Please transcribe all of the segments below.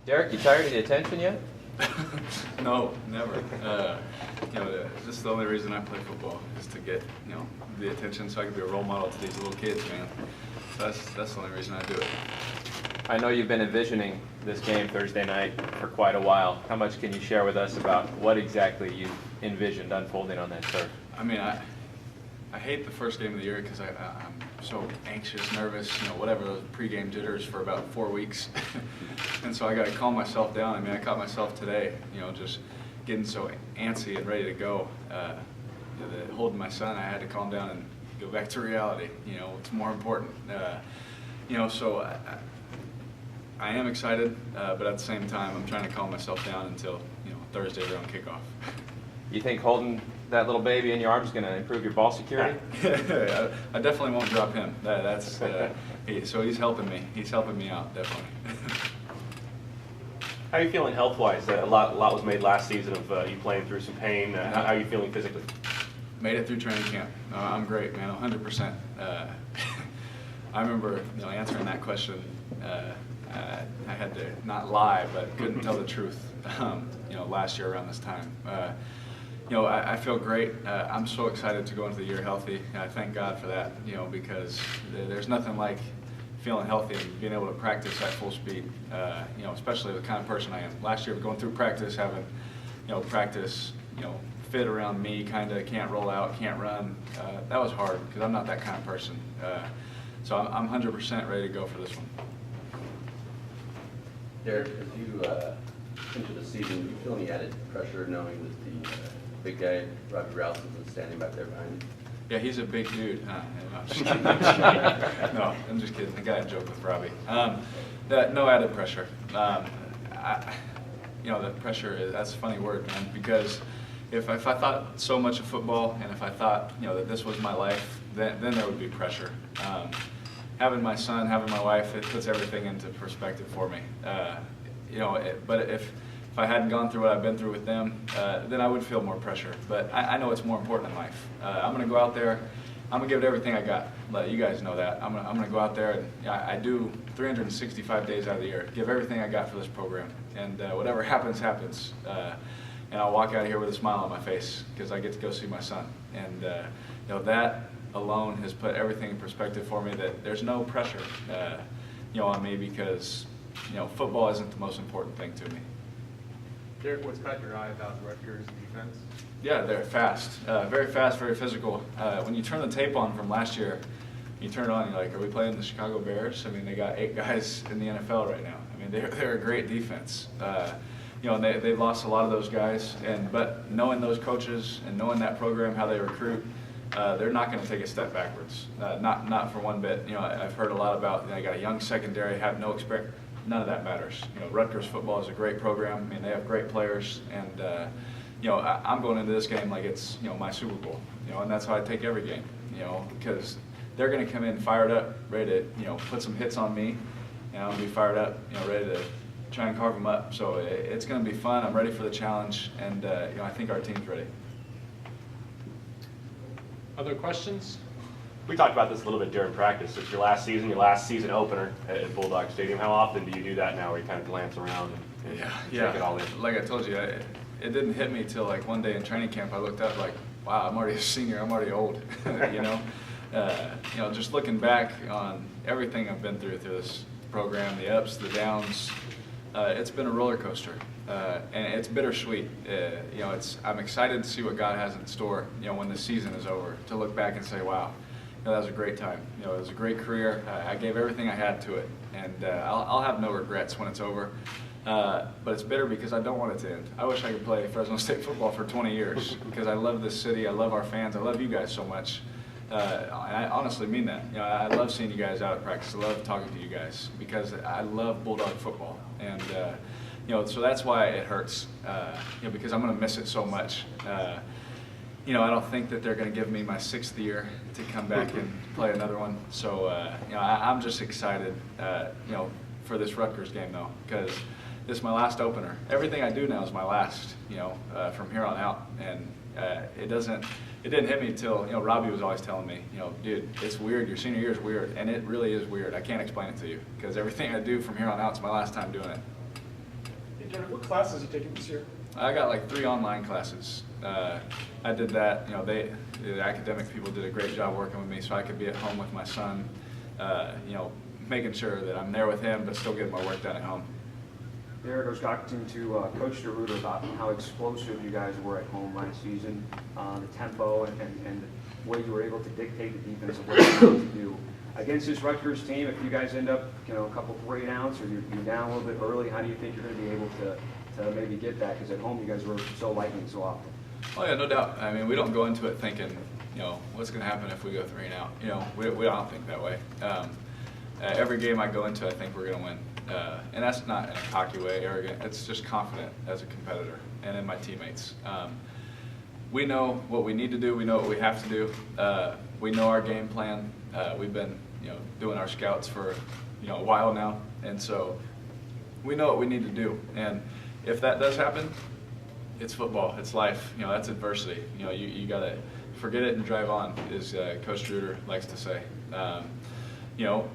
Derek, you tired of the attention yet? No, never. This is the only reason I play football, is to get the attention, so I can be a role model to these little kids, man. That's the only reason I do it. I know you've been envisioning this game Thursday night for quite a while. How much can you share with us about what exactly you envisioned unfolding on that turf? I mean, I hate the first game of the year because I'm so anxious, nervous, whatever, those pregame jitters for about 4 weeks. And so I got to calm myself down. I mean, I caught myself today, just getting so antsy and ready to go. Holding my son, I had to calm down and go back to reality. What's more important. So I am excited, but at the same time, I'm trying to calm myself down until Thursday around kickoff. You think holding that little baby in your arms is going to improve your ball security? I definitely won't drop him. So he's helping me. He's helping me out, definitely. How are you feeling health-wise? A lot was made last season of you playing through some pain. How are you feeling physically? Made it through training camp. I'm great, man, 100%. I remember answering that question. I had to not lie, but couldn't tell the truth. Last year around this time. I feel great. I'm so excited to go into the year healthy. I thank God for that. Because there's nothing like feeling healthy and being able to practice at full speed. Especially the kind of person I am. Last year, going through practice, having practice, fit around me, kind of can't roll out, can't run. That was hard because I'm not that kind of person. So I'm 100% ready to go for this one. Derek, as you into the season, do you feel any added pressure knowing that the big guy, Robbie Rouse, is standing back there behind you? Yeah, he's a big dude. No, I'm just kidding. No, I'm just kidding. I got a joke with Robbie. No added pressure. The pressure, that's a funny word, man, because if I thought so much of football and if I thought, that this was my life, then there would be pressure. Having my son, having my wife, it puts everything into perspective for me. But if I hadn't gone through what I've been through with them, then I would feel more pressure. But I know it's more important in life. I'm going to go out there. I'm going to give it everything I got. Let you guys know that. I'm going to go out there, and I do 365 days out of the year. Give everything I got for this program. And whatever happens, happens. And I'll walk out of here with a smile on my face because I get to go see my son. And that alone has put everything in perspective for me, that there's no pressure on me because football isn't the most important thing to me. Derek, what's caught your eye about Rutgers' defense? Yeah, they're fast, very physical. When you turn the tape on from last year, you turn it on, you're like, are we playing the Chicago Bears? I mean, they got 8 guys in the NFL right now. I mean, they're a great defense. And they've lost a lot of those guys, but knowing those coaches and knowing that program, how they recruit, they're not going to take a step backwards, not for one bit. I've heard a lot about they got a young secondary, have no experience. None of that matters. Rutgers football is a great program. I mean, they have great players, and I'm going into this game like it's my Super Bowl. And that's how I take every game. Because they're going to come in fired up, ready to put some hits on me, and I'll be fired up, ready to try and carve them up. So it's going to be fun. I'm ready for the challenge, and I think our team's ready. Other questions? We talked about this a little bit during practice. It's your last season opener at Bulldog Stadium. How often do you do that now, where you kind of glance around and take it all in? Like I told you, it didn't hit me till like one day in training camp. I looked up like, wow, I'm already a senior. I'm already old. Just looking back on everything I've been through this program, the ups, the downs. It's been a roller coaster, and it's bittersweet. I'm excited to see what God has in store. When the season is over, to look back and say, wow. That was a great time. It was a great career. I gave everything I had to it, and I'll have no regrets when it's over. But it's bitter because I don't want it to end. I wish I could play Fresno State football for 20 years because I love this city. I love our fans. I love you guys so much. And I honestly mean that. I love seeing you guys out at practice. I love talking to you guys because I love Bulldog football, and so that's why it hurts. Because I'm going to miss it so much. I don't think that they're going to give me my 6th year to come back and play another one. So, I'm just excited, for this Rutgers game, though, because this is my last opener. Everything I do now is my last, from here on out. And it didn't hit me until, Robbie was always telling me, dude, it's weird. Your senior year is weird. And it really is weird. I can't explain it to you because everything I do from here on out is my last time doing it. Derek, what classes are you taking this year? I got like 3 online classes. I did that, you know, the academic people did a great job working with me so I could be at home with my son, you know, making sure that I'm there with him but still getting my work done at home. Derek, I was talking to Coach DeRuyter about how explosive you guys were at home last season, the tempo and the way you were able to dictate the defense of what you wanted to do. Against this Rutgers team, if you guys end up, you know, a couple 3 downs or you're down a little bit early, how do you think you're going to be able to maybe get that? Because at home you guys were so lightning so often. Oh yeah, no doubt. I mean, we don't go into it thinking, you know, what's going to happen if we go 3 and out. You know, we don't think that way. Every game I go into, I think we're going to win. And that's not in a cocky way, arrogant. It's just confident as a competitor and in my teammates. We know what we need to do. We know what we have to do. We know our game plan. We've been, you know, doing our scouts for, you know, a while now, and so we know what we need to do. And if that does happen, it's football. It's life. You know, that's adversity. You know, you gotta forget it and drive on, as Coach DeRuyter likes to say. You know,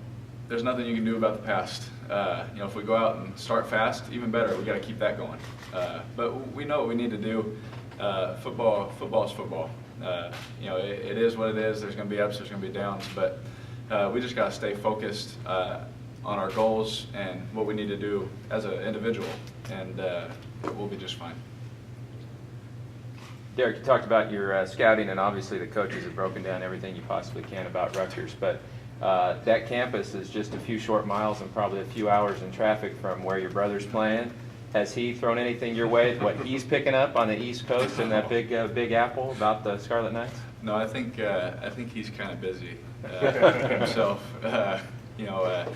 there's nothing you can do about the past. You know, if we go out and start fast, even better. We got to keep that going. But we know what we need to do. Football is football. You know, it is what it is. There's going to be ups, there's going to be downs, but we just got to stay focused on our goals and what we need to do as an individual, and we'll be just fine. Derek, you talked about your scouting, and obviously the coaches have broken down everything you possibly can about Rutgers, but that campus is just a few short miles and probably a few hours in traffic from where your brother's playing. Has he thrown anything your way, what he's picking up on the East Coast and that big apple about the Scarlet Knights? No, I think he's kind of busy himself. You know,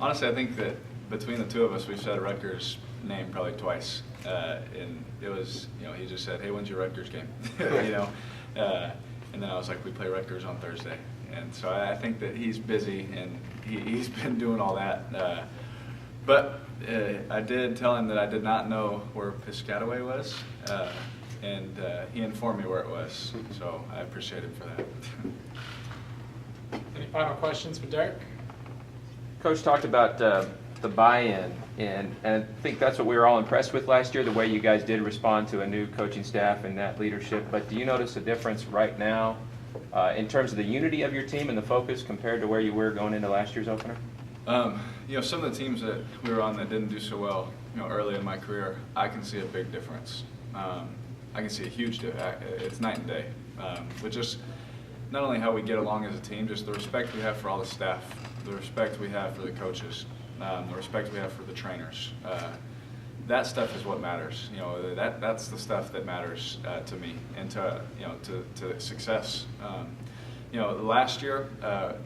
honestly, I think that between the 2 of us, we've said Rutgers' name probably twice, and it was, you know, he just said, "Hey, when's your Rutgers game?" You know, and then I was like, "We play Rutgers on Thursday," and so I think that he's busy and he's been doing all that. But I did tell him that I did not know where Piscataway was, and he informed me where it was, so I appreciate him for that. Any final questions for Derek? Coach talked about the buy-in, and I think that's what we were all impressed with last year, the way you guys did respond to a new coaching staff and that leadership. But do you notice a difference right now in terms of the unity of your team and the focus compared to where you were going into last year's opener? You know, some of the teams that we were on that didn't do so well, you know, early in my career, I can see a big difference. I can see a huge difference. It's night and day. But just not only how we get along as a team, just the respect we have for all the staff, the respect we have for the coaches, the respect we have for the trainers. That stuff is what matters. You know, that's the stuff that matters to me and to, you know, to success. You know, last year,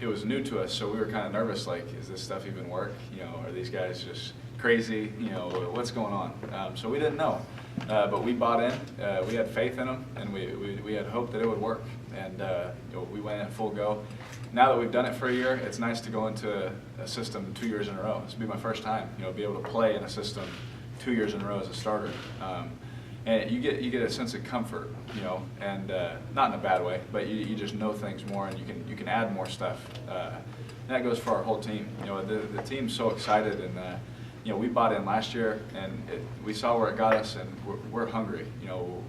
it was new to us, so we were kind of nervous, like, is this stuff even work? You know, are these guys just crazy? You know, what's going on? So we didn't know, but we bought in, we had faith in them, and we had hope that it would work, and you know, we went in full go. Now that we've done it for a year, it's nice to go into a system 2 years in a row. This will be my first time, you know, be able to play in a system 2 years in a row as a starter. And you get a sense of comfort, you know, and not in a bad way, but you just know things more, and you can add more stuff. And that goes for our whole team. You know, the team's so excited, and you know, we bought in last year, and we saw where it got us, and we're hungry. You know,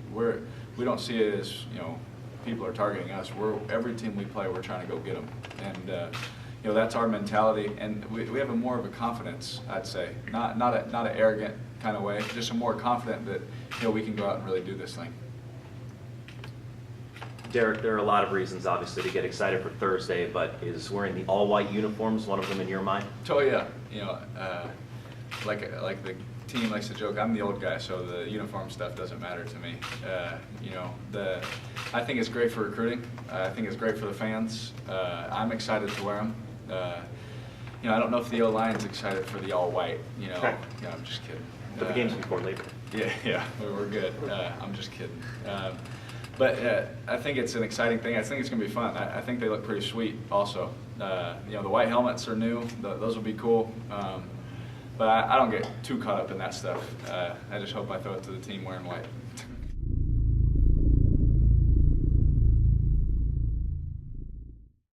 we don't see it as, you know, people are targeting us. Every team we play, we're trying to go get them, and you know, that's our mentality, and we have more of a confidence, I'd say, not an arrogant kind of way, just a more confident that, you know, we can go out and really do this thing. Derek, there are a lot of reasons, obviously, to get excited for Thursday, but is wearing the all-white uniforms one of them in your mind? Oh yeah, you know, like the team likes to joke, I'm the old guy, so the uniform stuff doesn't matter to me. You know, I think it's great for recruiting. I think it's great for the fans. I'm excited to wear them. You know, I don't know if the O-line's excited for the all-white. You know, I'm just kidding. But the game's before Labor Day. Yeah, we're good. I'm just kidding. But I think it's an exciting thing. I think it's going to be fun. I think they look pretty sweet also. You know, the white helmets are new. Those will be cool. But I don't get too caught up in that stuff. I just hope I throw it to the team wearing white.